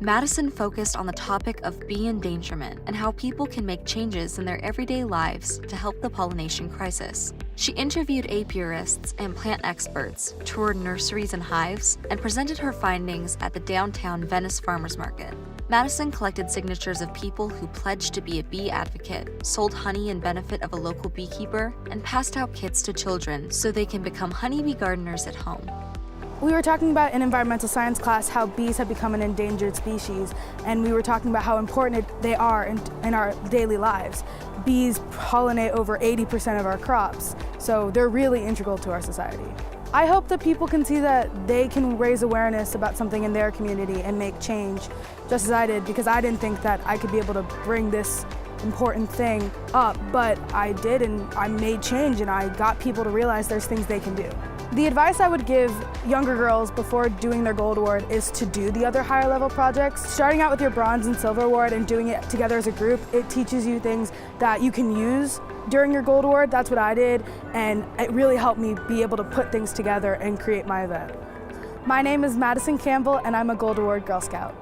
Madison focused on the topic of bee endangerment and how people can make changes in their everyday lives to help the pollination crisis. She interviewed apiarists and plant experts, toured nurseries and hives, and presented her findings at the downtown Venice farmers market. Madison collected signatures of people who pledged to be a bee advocate, sold honey in benefit of a local beekeeper, and passed out kits to children so they can become honeybee gardeners at home. We were talking about in environmental science class how bees have become an endangered species, and we were talking about how important they are in our daily lives. Bees pollinate over 80% of our crops, so they're really integral to our society. I hope that people can see that they can raise awareness about something in their community and make change, just as I did, because I didn't think that I could be able to bring this important thing up, but I did, and I made change, and I got people to realize there's things they can do. The advice I would give younger girls before doing their gold award is to do the other higher level projects. Starting out with your bronze and silver award and doing it together as a group, it teaches you things that you can use during your gold award. That's what I did, and it really helped me be able to put things together and create my event. My name is Madison Campbell, and I'm a Gold Award Girl Scout.